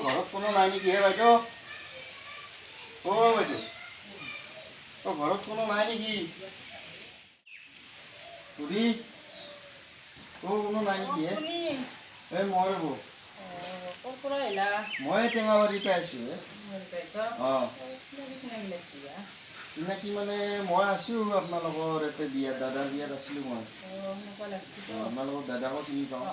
ঘৰত কোনো নাই নেকি হে বাইদেউ? বাইদেউ, ঘৰত কোনো নাই নেকি? খুৰী, কোনো নাই নেকি হে? মই ৰ'ব। মই টেঙাবাৰীতে আছো হে। চিনাকি মানে মই আছো আপোনালোকৰ ইয়াতে বিয়াত, দাদাৰ বিয়াত আছিলো মই। আপোনালোকৰ দাদাকো চিনি পাওঁ।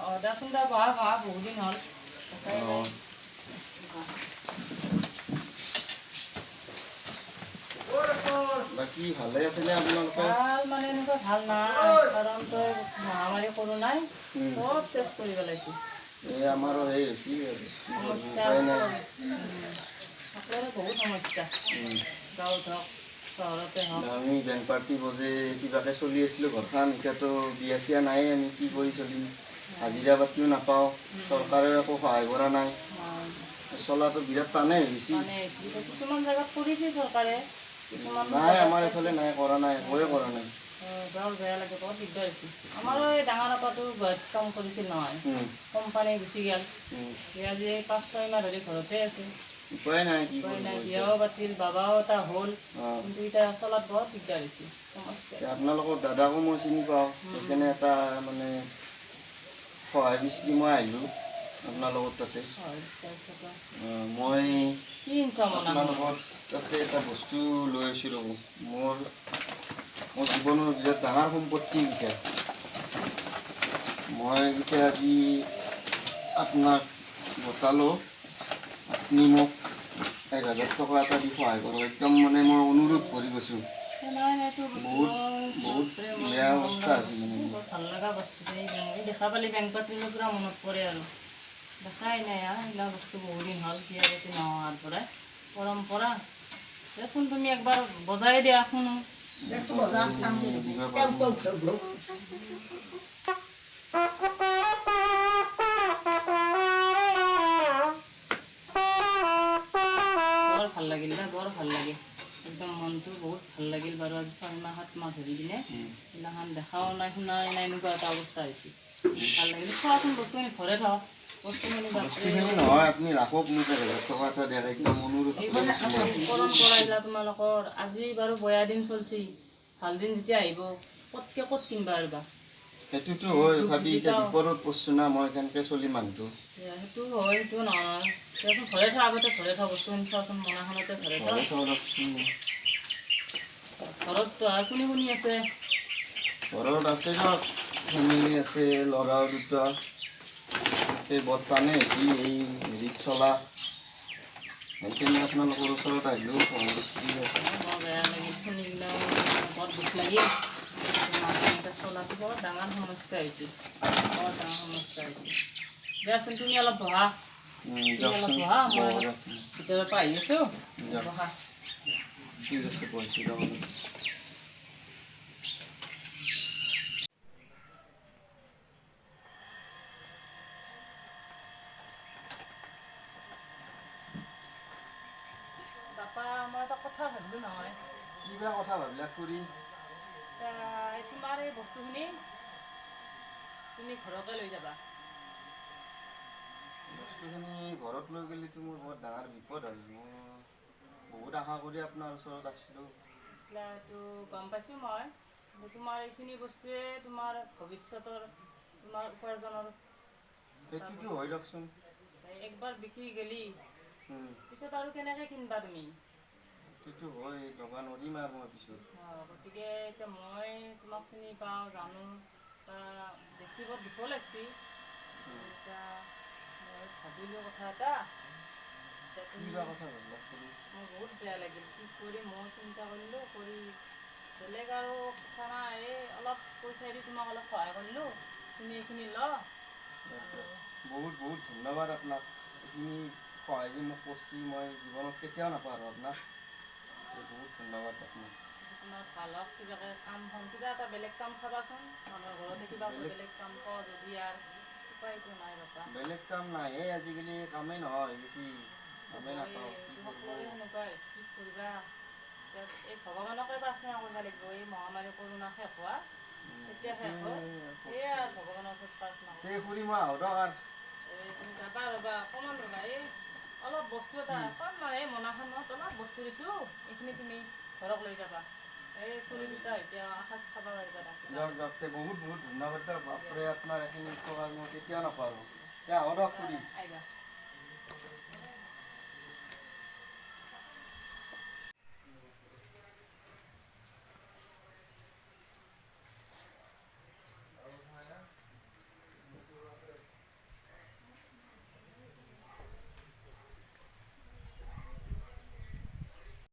বাকী ভালে আছেনে আপোনালোকে? ভাল মানে এনেকুৱা ভাল নাই, কাৰণ তই মহামাৰী কৰোণাই চব চেছ কৰি পেলাইছে। আমাৰো সেই হৈছে সমস্যা বহুত সমস্যা। গাঁৱত হওক চহৰতে হওক। আমি বেংক পাৰ্টি বজে কিবাকে চলি আছিলো ঘৰখন, এতিয়াতো বিয়া চিয়া নাই, আমি কি কৰি চলিম? হাজিৰা পাতিও নাপাওঁ, চৰকাৰেও একো সহায় কৰা নাই, চলাটো বিৰাট টানেই হৈ গৈছে। কিছুমান জেগাত কৰিছে চৰকাৰে, নাই আমাৰ এইফালে নাই, কৰা নাই, একোৱে কৰা নাই। বৰ বেয়া লাগে, বৰ দিগদাৰ হৈছে। আমাৰো এই ডাঙৰ আপাটো গুৱাহাটীত কাম কৰিছিল নহয়, কোম্পানী গুচি গ'ল। আজি 5-6 মাহ ধৰি ঘৰতে আছে। উপায় নাই, কি উপায় নাই, বিয়াও পাতিল, বাবাও এটা হ'ল, কিন্তু এতিয়া চলাত বৰ দিগদাৰ হৈছে। আপোনালোকৰ দাদাকো মই চিনি পাওঁ, সেইকাৰণে এটা মানে সহায় বিচাৰি মই আহিলোঁ আপোনালোকৰ তাতে। মই আপোনালোকৰ তাতে এটা বস্তু লৈ আছোঁ ৰ'ব। মোৰ জীৱনৰ বিৰাট ডাঙৰ সম্পত্তি এইকেইটা। মই এইকেইটা আজি আপোনাক বটালোঁ, আপুনি মোক 1000 টকা এটা দি সহায় কৰক, একদম মানে মই অনুৰোধ কৰি গৈছোঁ। বহুত বেয়া অৱস্থা হৈছে মানে। ভাল লগা বস্তু দেখা পালে বেংক পাতিলে পুৰা মনত পৰে আৰু দেখাই নাই এইবিলাক বস্তু বহুত দিন হ'ল বিয়া পাতি নোহোৱাৰ পৰাই পৰম্পৰা। দেচোন তুমি একবাৰ বজাই দিয়া শুনো। বৰ ভাল লাগিল দে, বৰ ভাল লাগিল, একদম মনটো বহুত ভাল লাগিল বাৰু। আজি 6-7 মাহ ধৰি কিনে এইগিলাখান দেখাও নাই, শুনাই নাই, এনেকুৱা এটা অৱস্থা হৈছে। ভাল লাগিল। খোৱাচোন বস্তুখিনি ঘৰে থওঁ, বস্তুখিনি নহয়, আপুনি ৰাখক, মোক 1000 টকা এটা দিয়ক, একদম অনুৰোধ কৰিছোঁ। পৰম্পৰা এইবিলাক তোমালোকৰ আজি বাৰু বেয়া দিন চলছি, ভাল দিন যেতিয়া আহিব ক'ত কিনবা আৰু। সেইটোতো হয়, তথাপি এতিয়া বিপদত পৰিছোঁ না, মই কেনেকৈ চলিম মানুহটো। সেইটো হয়, সেইটো নহয়, দেচোন ঘৰে থোৱা, আগতে ঘৰে থোৱা বস্তুখিনি থোৱাচোন, মনাখনতে ঘৰে থোৱা। ঘৰত আৰু কোনে আছে? ঘৰত আছে দিয়ক, ফেমিলি আছে, ল'ৰা দুটা। এই বৰ্তানে হৈছে এই হেৰিত চলা, সেইখিনি আপোনালোকৰ ওচৰত আহিলেও বৰ বেয়া লাগিল শুনি কিনে, বৰ দুখ লাগিল। চলাটো বৰ ডাঙৰ সমস্যা হৈছে, বৰ ডাঙৰ সমস্যা হৈছে। দিয়াচোন তুমি অলপ বহা, মই ভিতৰৰ পৰা আহি আছোঁ, বহা। ঠিক আছে, বহিছোঁ। বাপা, মই এটা কথা ভাবিলোঁ নহয়। কিবা কথা ভাবিলা খুৰী? তোমাৰ এই বস্তুখিনি তুমি ঘৰতে লৈ যাবা। বস্তুখিনি ঘৰত লৈ গ'লেতো মোৰ বহুত ডাঙৰ বিপদ হয়। মই বহুত আশা কৰি আপোনাৰ ওচৰত আছিলোঁ। এইটো গম পাইছোঁ মই, তোমাৰ এইখিনি বস্তুৱে তোমাৰ ভৱিষ্যতৰ তোমাৰ উপাৰ্জনৰ সেইটোতো হয় দিয়কচোন। একবাৰ বিক্ৰী গেলি পিছত আৰু কেনেকৈ কিনিবা তুমি? সেইটোতো হয়, ল'ব নোৱাৰিম আৰু মই পিছত। গতিকে এতিয়া মই তোমাক চিনি পাওঁ, জানো, দেখিব দুখ লাগছি। এতিয়া মই ভাবিলোঁ কথা এটা, মোৰ বহুত বেয়া লাগিল, কি কৰিম মই চিন্তা কৰিলোঁ, কৰি বেলেগ আৰু কথা নাই, এই অলপ পইচা দি তোমাক অলপ সহায় কৰিলোঁ, তুমি এইখিনি ল। বহুত বহুত ধন্যবাদ আপোনাক, এইখিনি সহায় যে মোক কৰিছে, মই জীৱনত কেতিয়াও নাপাহৰোঁ আপোনাক, বহুত ধন্যবাদ আপোনাক। তোমাৰ ভাল হওক, কিবাকে কিবা এটা বেলেগ কাম চাবাচোন, মানুহৰ ঘৰতে কিবা বেলেগ কাম পোৱা যদি আৰু উপায়টো নাই ৰ'বা। বেলেগ কাম নাইয়ে আজিকালি, কামেই নোহোৱা হৈ গৈছে, কামেই নাপাওঁ, কি কৰিব। সেনেকুৱা হৈছে, কি কৰিবা। এই ভগৱানকে প্ৰাৰ্থনা কৰিব লাগিব, এই মহামাৰী কৰোণা শেষ হোৱা, এতিয়া শেষ হ'ল এয়া ভগৱানৰ ওচৰত প্ৰাৰ্থনা কৰোঁ এই খুৰী মই আহোঁ দিয়ক আৰু এই তুমি যাবা ৰ'বা অকণমান ৰ'বা এই অলপ বস্তু এটা অকণমান এই মোনাখনত অলপ বস্তু দিছোঁ এইখিনি তুমি ঘৰক লৈ যাবা এই চুলি দুটা এতিয়া এসাঁজ খাব পাৰিবা তাকে দিয়ক দিয়ক তে বহুত বহুত ধন্যবাদ দিয়ক বাপৰে আপোনাৰ এইখিনি উপকাৰ মই কেতিয়াও নাপাৰোঁ এতিয়া আহোঁ দিয়ক খুৰী আহিবা